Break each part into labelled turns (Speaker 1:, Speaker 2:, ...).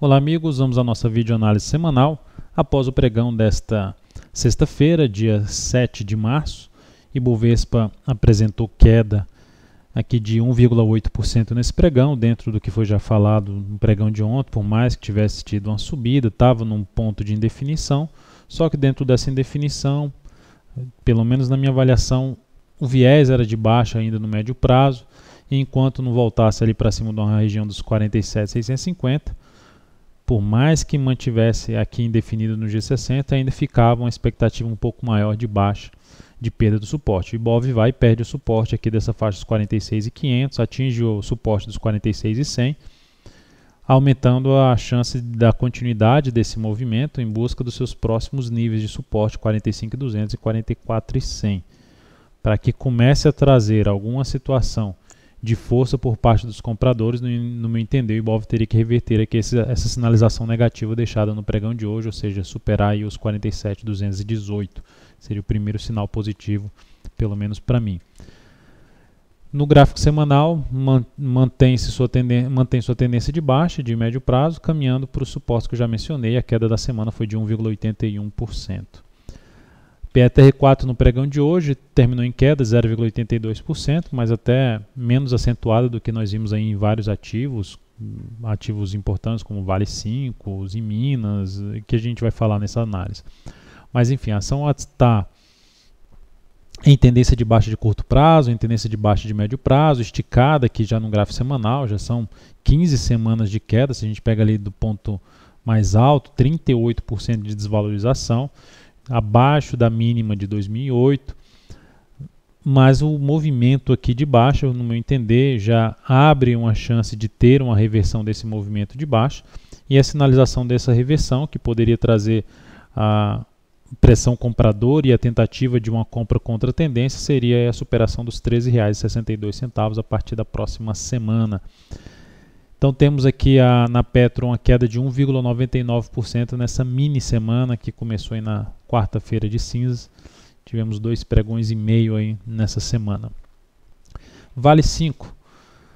Speaker 1: Olá amigos, vamos à nossa videoanálise semanal após o pregão desta sexta-feira, dia 7 de março. Ibovespa apresentou queda aqui de 1,8% nesse pregão, dentro do que foi já falado no pregão de ontem, por mais que tivesse tido uma subida, estava num ponto de indefinição, só que dentro dessa indefinição, pelo menos na minha avaliação, o viés era de baixa ainda no médio prazo, e enquanto não voltasse ali para cima de uma região dos 47,650, por mais que mantivesse aqui indefinido no G60, ainda ficava uma expectativa um pouco maior de baixa, de perda do suporte. O Ibov vai e perde o suporte aqui dessa faixa dos 46.500, atinge o suporte dos 46.100, aumentando a chance da continuidade desse movimento em busca dos seus próximos níveis de suporte, 45.200 e 44.100. Para que comece a trazer alguma situação de força por parte dos compradores, no meu entender, o Ibov teria que reverter aqui essa sinalização negativa deixada no pregão de hoje, ou seja, superar aí os 47.218. Seria o primeiro sinal positivo, pelo menos para mim. No gráfico semanal, mantém sua tendência de baixa, de médio prazo, caminhando para o suporte que eu já mencionei. A queda da semana foi de 1,81%. PETR4 no pregão de hoje terminou em queda 0,82%, mas até menos acentuada do que nós vimos aí em vários ativos importantes como Vale 5, os em Minas, que a gente vai falar nessa análise. Mas enfim, a ação está em tendência de baixa de curto prazo, em tendência de baixa de médio prazo, esticada aqui já no gráfico semanal, já são 15 semanas de queda, se a gente pega ali do ponto mais alto, 38% de desvalorização, abaixo da mínima de 2008, mas o movimento aqui de baixa, no meu entender, já abre uma chance de ter uma reversão desse movimento de baixa, e a sinalização dessa reversão, que poderia trazer a pressão compradora e a tentativa de uma compra contra a tendência, seria a superação dos R$ 13,62 a partir da próxima semana. Então temos aqui na Petro uma queda de 1,99% nessa mini semana que começou aí na quarta-feira de cinzas. Tivemos 2 pregões e meio aí nessa semana. Vale 5.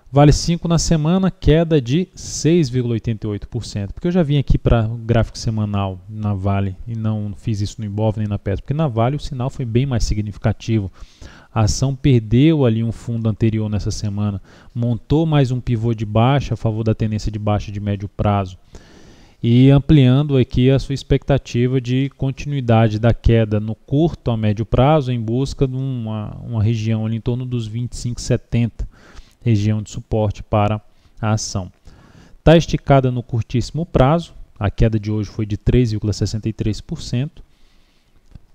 Speaker 1: Vale 5 na semana, queda de 6,88%. Porque eu já vim aqui para o gráfico semanal na Vale e não fiz isso no Ibov nem na Petro. Porque na Vale o sinal foi bem mais significativo. A ação perdeu ali um fundo anterior nessa semana, montou mais um pivô de baixa a favor da tendência de baixa de médio prazo e ampliando aqui a sua expectativa de continuidade da queda no curto a médio prazo em busca de uma região ali em torno dos 25,70, região de suporte para a ação. Está esticada no curtíssimo prazo, a queda de hoje foi de 3,63%.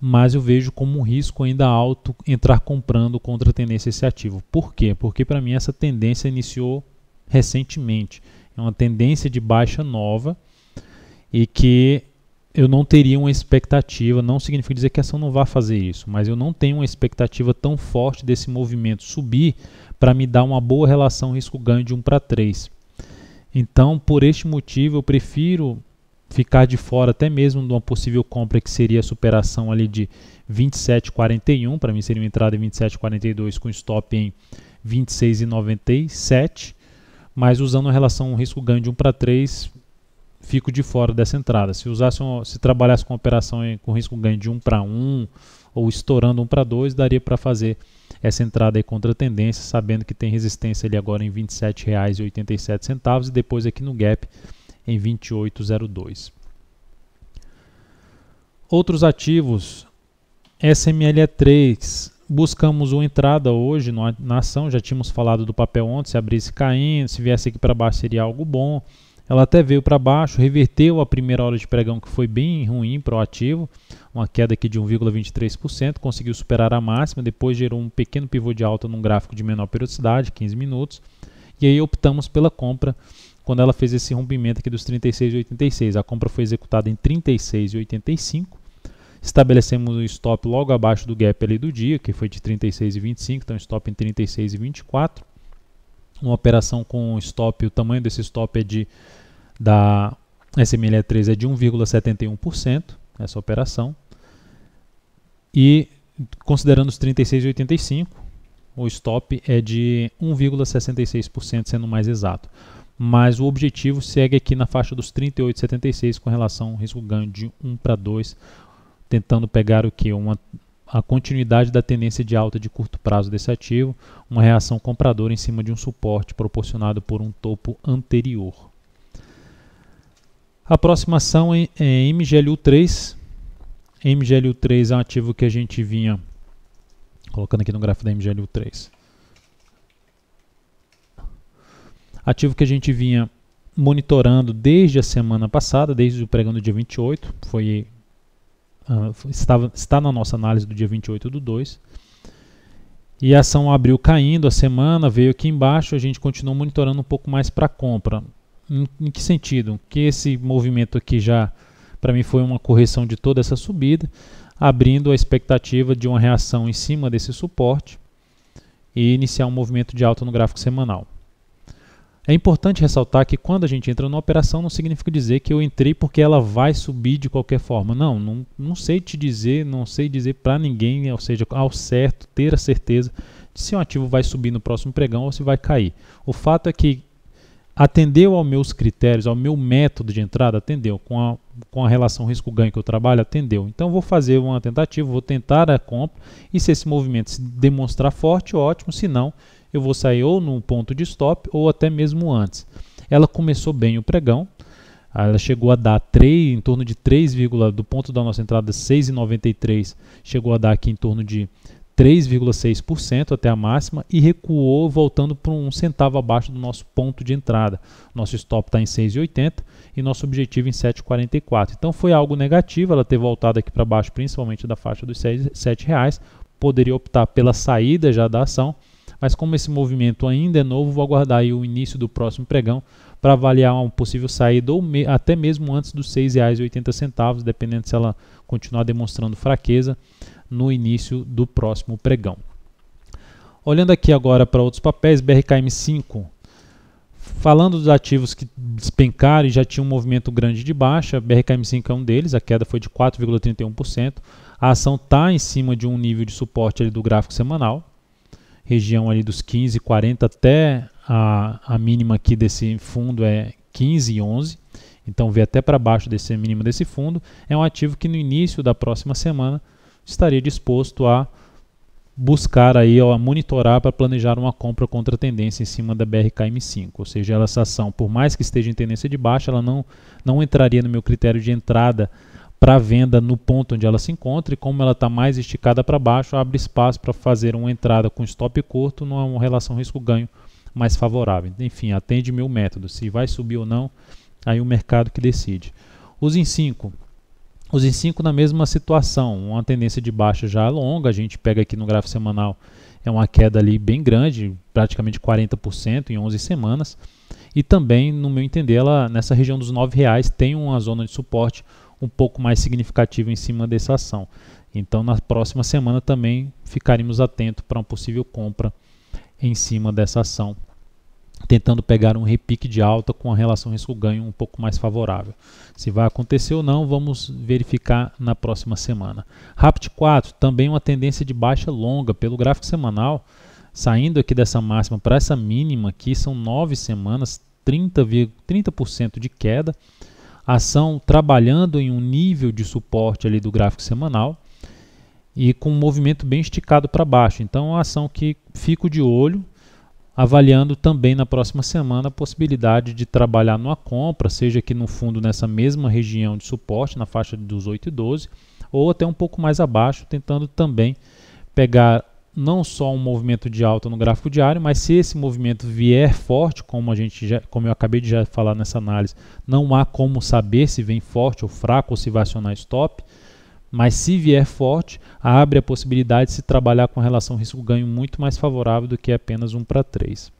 Speaker 1: Mas eu vejo como um risco ainda alto entrar comprando contra a tendência esse ativo. Por quê? Porque para mim essa tendência iniciou recentemente. É uma tendência de baixa nova e que eu não teria uma expectativa, não significa dizer que a ação não vai fazer isso, mas eu não tenho uma expectativa tão forte desse movimento subir para me dar uma boa relação risco-ganho de 1:3. Então, por este motivo, eu prefiro ficar de fora até mesmo de uma possível compra que seria a superação ali de 27,41, para mim seria uma entrada em 27,42 com stop em 26,97, mas usando a relação risco-ganho de 1:3, fico de fora dessa entrada. Se trabalhasse com operação com risco-ganho de 1:1 ou estourando 1:2, daria para fazer essa entrada aí contra a tendência, sabendo que tem resistência ali agora em R$ 27,87 e depois aqui no gap em 28,02. Outros ativos, SMLE3, buscamos uma entrada hoje na ação, já tínhamos falado do papel ontem, se abrisse caindo, se viesse aqui para baixo seria algo bom. Ela até veio para baixo, reverteu a primeira hora de pregão que foi bem ruim para o ativo, uma queda aqui de 1,23%, conseguiu superar a máxima, depois gerou um pequeno pivô de alta num gráfico de menor periodicidade, 15 minutos, e aí optamos pela compra quando ela fez esse rompimento aqui dos 36,86. A compra foi executada em 36,85. Estabelecemos um stop logo abaixo do gap ali do dia, que foi de 36,25, então stop em 36,24. Uma operação com stop, o tamanho desse stop da SMLE3 é de 1,71%, essa operação. E considerando os 36,85, o stop é de 1,66%, sendo mais exato. mas o objetivo segue aqui na faixa dos 38,76 com relação ao risco-ganho de 1:2, tentando pegar o que? A continuidade da tendência de alta de curto prazo desse ativo, uma reação compradora em cima de um suporte proporcionado por um topo anterior. A próxima ação é MGLU3. MGLU3 é um ativo que a gente vinha colocando aqui no gráfico da MGLU3. Ativo que a gente vinha monitorando desde a semana passada, desde o pregão do dia 28, está na nossa análise do dia 28/2. E a ação abriu caindo a semana, veio aqui embaixo, a gente continuou monitorando um pouco mais para compra. Em que sentido? Que esse movimento aqui já, para mim, foi uma correção de toda essa subida, abrindo a expectativa de uma reação em cima desse suporte e iniciar um movimento de alta no gráfico semanal. É importante ressaltar que quando a gente entra numa operação não significa dizer que eu entrei porque ela vai subir de qualquer forma. Não sei te dizer, não sei dizer para ninguém, ou seja, ao certo, ter a certeza de se um ativo vai subir no próximo pregão ou se vai cair. O fato é que atendeu aos meus critérios, ao meu método de entrada, atendeu. Com a relação risco-ganho que eu trabalho, atendeu. Então vou fazer uma tentativa, vou tentar a compra e se esse movimento se demonstrar forte, ótimo, se não, eu vou sair ou no ponto de stop ou até mesmo antes. Ela começou bem o pregão, ela chegou a dar em torno de 3, do ponto da nossa entrada 6,93, chegou a dar aqui em torno de 3,6% até a máxima e recuou voltando para 1 centavo abaixo do nosso ponto de entrada. Nosso stop está em 6,80 e nosso objetivo em 7,44. Então foi algo negativo ela ter voltado aqui para baixo, principalmente da faixa dos R$ 7,00. Poderia optar pela saída já da ação, mas como esse movimento ainda é novo, vou aguardar aí o início do próximo pregão para avaliar uma possível saída ou até mesmo antes dos R$ 6,80, dependendo se ela continuar demonstrando fraqueza no início do próximo pregão. Olhando aqui agora para outros papéis, BRKM5, falando dos ativos que despencaram e já tinha um movimento grande de baixa, BRKM5 é um deles, a queda foi de 4,31%, a ação está em cima de um nível de suporte ali do gráfico semanal, região ali dos 15,40 até a mínima aqui desse fundo é 15,11, então veio até para baixo desse mínimo desse fundo. É um ativo que no início da próxima semana estaria disposto a buscar aí, a monitorar para planejar uma compra contra tendência em cima da BRKM5, ou seja, essa ação, por mais que esteja em tendência de baixa, ela não entraria no meu critério de entrada para venda no ponto onde ela se encontra, e como ela está mais esticada para baixo, abre espaço para fazer uma entrada com stop curto numa relação risco-ganho mais favorável. Enfim, atende meu método, se vai subir ou não, aí o mercado que decide. Os em 5 na mesma situação, uma tendência de baixa já longa, a gente pega aqui no gráfico semanal, é uma queda ali bem grande, praticamente 40% em 11 semanas, e também, no meu entender, ela nessa região dos R$ 9,00 tem uma zona de suporte um pouco mais significativa em cima dessa ação. Então, na próxima semana também ficaremos atentos para uma possível compra em cima dessa ação, tentando pegar um repique de alta com a relação risco-ganho um pouco mais favorável. Se vai acontecer ou não, vamos verificar na próxima semana. Rapt 4, também uma tendência de baixa longa pelo gráfico semanal, saindo aqui dessa máxima para essa mínima aqui, são 9 semanas, 30% de queda. A ação trabalhando em um nível de suporte ali do gráfico semanal e com um movimento bem esticado para baixo. Então, é uma ação que fico de olho, avaliando também na próxima semana a possibilidade de trabalhar numa compra, seja aqui no fundo nessa mesma região de suporte, na faixa dos 8,12, ou até um pouco mais abaixo, tentando também pegar não só um movimento de alta no gráfico diário, mas se esse movimento vier forte, como eu acabei de já falar nessa análise, não há como saber se vem forte ou fraco ou se vai acionar stop, mas se vier forte, abre a possibilidade de se trabalhar com relação risco-ganho muito mais favorável do que apenas 1:3.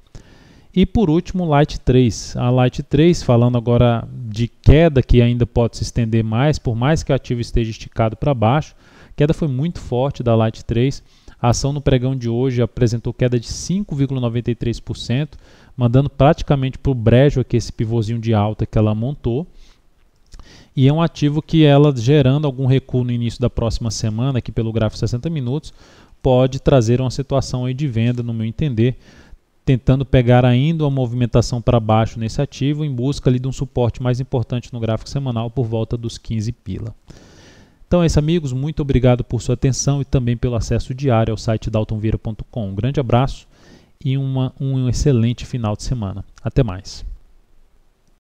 Speaker 1: E por último, Light 3. A Light 3, falando agora de queda que ainda pode se estender mais, por mais que o ativo esteja esticado para baixo, a queda foi muito forte da Light 3. A ação no pregão de hoje apresentou queda de 5,93%, mandando praticamente para o brejo aqui esse pivôzinho de alta que ela montou. E é um ativo que ela, gerando algum recuo no início da próxima semana, aqui pelo gráfico 60 minutos, pode trazer uma situação aí de venda, no meu entender, tentando pegar ainda uma movimentação para baixo nesse ativo, em busca ali de um suporte mais importante no gráfico semanal por volta dos 15 pila. Então é isso, amigos, muito obrigado por sua atenção e também pelo acesso diário ao site daltonvieira.com. Um grande abraço e um excelente final de semana. Até mais.